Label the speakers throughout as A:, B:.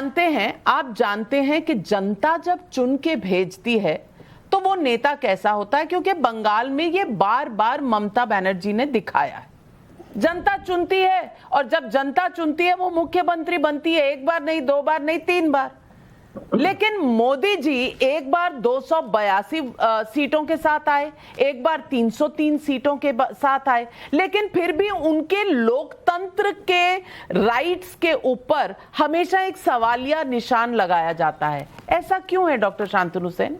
A: आप जानते हैं कि जनता जब चुन के भेजती है तो वो नेता कैसा होता है, क्योंकि बंगाल में ये बार बार ममता बनर्जी ने दिखाया है। जनता चुनती है और जब जनता चुनती है वो मुख्यमंत्री बनती है, एक बार नहीं, दो बार नहीं, 3 बार। लेकिन मोदी जी एक बार 282 सीटों के साथ आए, एक बार 303 सीटों के साथ आए, लेकिन फिर भी उनके लोकतंत्र के राइट्स के ऊपर हमेशा एक सवालिया निशान लगाया जाता है। ऐसा क्यों है डॉक्टर शांतनु सेन?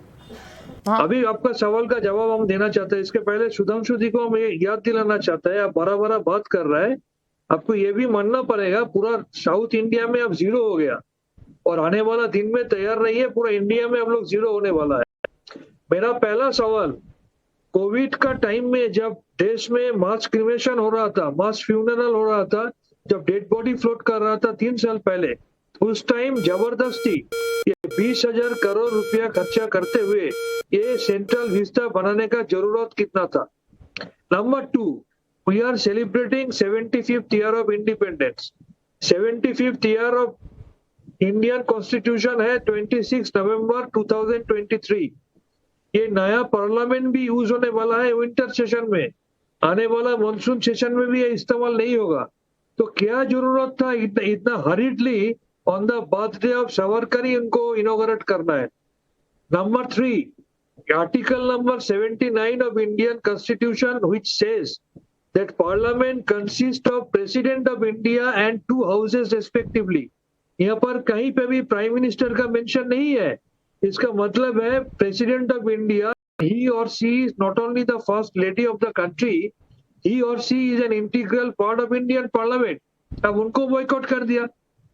B: हाँ। अभी आपका सवाल का जवाब हम देना चाहते हैं। इसके पहले सुधांशु जी को हम ये याद दिलाना चाहते हैं, आप बड़ा बड़ा बात कर रहे हैं। आपको ये भी मानना पड़ेगा पूरा साउथ इंडिया में अब 0 हो गया और आने वाला दिन में तैयार रहिए, पूरा इंडिया में हम लोग 0 होने वाला है। मेरा पहला सवाल, कोविड का टाइम में जब देश में मास क्रिमेशन हो रहा था, मास फ्यूनरल हो रहा था, जब डेड बॉडी फ्लोट कर रहा था 3 साल पहले, उस टाइम जबरदस्ती ये 20,000 करोड़ रुपया खर्चा करते हुए ये सेंट्रल विस्टा बनाने का जरूरत कितना था? Number 2, we are celebrating 75th year of independence. 75th year of Indian constitution है 26 नवंबर 2023। ये नया पार्लियामेंट भी यूज होने वाला है विंटर सेशन में, आने वाला मानसून सेशन में भी ये इस्तेमाल नहीं होगा। तो क्या जरूरत था इतना हरिडली on the birthday of Savarkar इनको इनॉग्रेट करना है? Number 3, article number 79 of Indian constitution which says that parliament consists of president of India and 2 houses respectively। यहाँ पर कहीं पे भी प्राइम मिनिस्टर का मेंशन नहीं है। इसका मतलब है president of India, he or she is not only the first lady of the country, he or she is an integral part of Indian parliament. अब उनको बॉयकॉट कर दिया।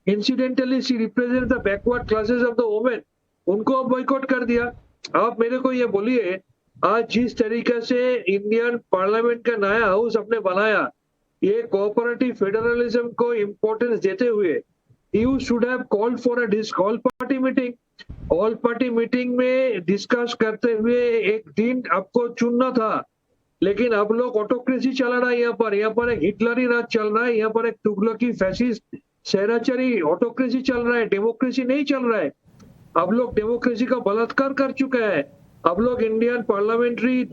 B: Incidentally she represent the backward classes of the women, उनको अब boycott कर दिया। आप मेरे को ये बोलिए, आज जिस तरीके से इंडियन पार्लियामेंट का नया हाउस अपने बनाया, ये कोऑपरेटिव फेडरलिज्म को इम्पोर्टेंस देते हुए, you should have called for all party meeting. All party meeting में डिस्कस करते हुए एक दिन आपको चुनना था, लेकिन अब लोग ऑटोक्रेसी चल रहा है। यहाँ पर एक हिटलरी राज चल रहा है, यहाँ पर एक तुगलकी फैसिस्ट शहराचरी ऑटोक्रेसी चल रहा है, डेमोक्रेसी नहीं चल रहा है। अब लोग डेमोक्रेसी का बलात्कार कर चुके हैं। अब लोग इंडियन पार्लियामेंट्री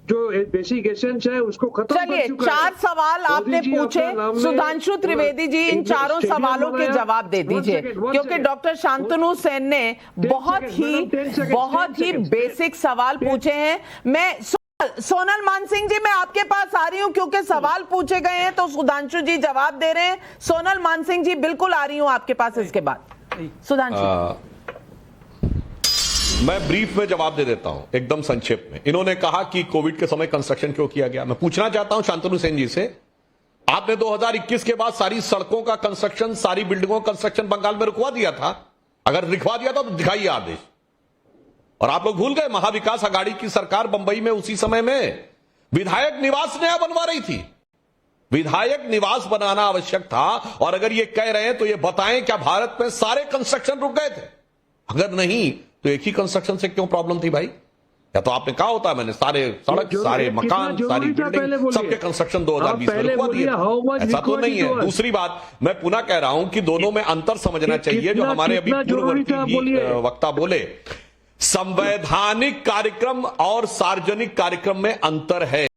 B: जो बेसिक एसेंस है उसको खत्म कर चुका है।
A: 4 सवाल आपने पूछे, सुधांशु त्रिवेदी जी इन चारों सवालों के जवाब दे दीजिए, क्योंकि डॉक्टर शांतनु सेन ने बहुत ही बेसिक सवाल पूछे हैं। मैं सोनल मानसिंह जी, मैं आपके पास आ रही हूं क्योंकि सवाल पूछे गए हैं तो सुधांशु जी जवाब दे रहे हैं। सोनल मानसिंह जी बिल्कुल आ रही हूं आपके पास इसके बाद। सुधांशु,
C: मैं ब्रीफ में जवाब दे देता हूं, एकदम संक्षेप में। इन्होंने कहा कि कोविड के समय कंस्ट्रक्शन क्यों किया गया। मैं पूछना चाहता हूं शांतनु सेन जी से, आपने 2021 के बाद सारी सड़कों का कंस्ट्रक्शन, सारी बिल्डिंगों का कंस्ट्रक्शन बंगाल में रुकवा दिया था। अगर रुकवा दिया था तो दिखाइए आदेश। और आप लोग भूल गए, महाविकास अघाड़ी की सरकार बंबई में उसी समय में विधायक निवास नया बनवा रही थी। विधायक निवास बनाना आवश्यक था। और अगर ये कह रहे हैं तो ये बताएं, क्या भारत में सारे कंस्ट्रक्शन रुक गए थे? अगर नहीं तो एक ही कंस्ट्रक्शन से क्यों प्रॉब्लम थी भाई? या तो आपने कहा होता मैंने सारे सड़क, सारे मकान, सारी बिल्डिंग, सबके कंस्ट्रक्शन 2020 में रुकवा दिया। ऐसा तो नहीं है। दूसरी बात, मैं पुनः कह रहा हूं कि दोनों में अंतर समझना चाहिए। जो हमारे अभी पूर्ववर्ती वक्ता बोले, संवैधानिक कार्यक्रम और सार्वजनिक कार्यक्रम में अंतर है।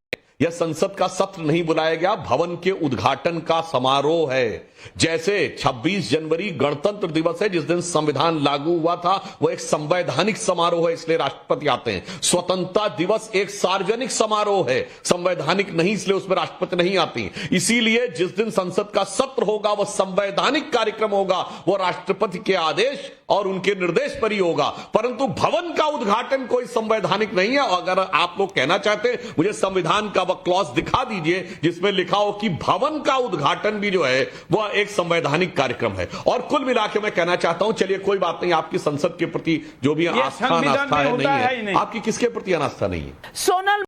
C: यह संसद का सत्र नहीं बुलाया गया, भवन के उद्घाटन का समारोह है। जैसे 26 जनवरी गणतंत्र दिवस है, जिस दिन संविधान लागू हुआ था, वो एक संवैधानिक समारोह है, इसलिए राष्ट्रपति आते हैं। स्वतंत्रता दिवस एक सार्वजनिक समारोह है, संवैधानिक नहीं, इसलिए उसमें राष्ट्रपति नहीं आती। इसीलिए जिस दिन संसद का सत्र होगा वह संवैधानिक कार्यक्रम होगा, वो राष्ट्रपति के आदेश और उनके निर्देश पर ही होगा। परंतु भवन का उद्घाटन कोई संवैधानिक नहीं है। अगर आप लोग कहना चाहते हैं, मुझे संविधान का वह क्लॉज दिखा दीजिए जिसमें लिखा हो कि भवन का उद्घाटन भी जो है वह एक संवैधानिक कार्यक्रम है। और कुल मिलाकर मैं कहना चाहता हूं, चलिए कोई बात नहीं, आपकी संसद के प्रति जो भी आस्था अनास्था है नहीं है, आपकी किसके प्रति अनास्था नहीं है?
A: सोनल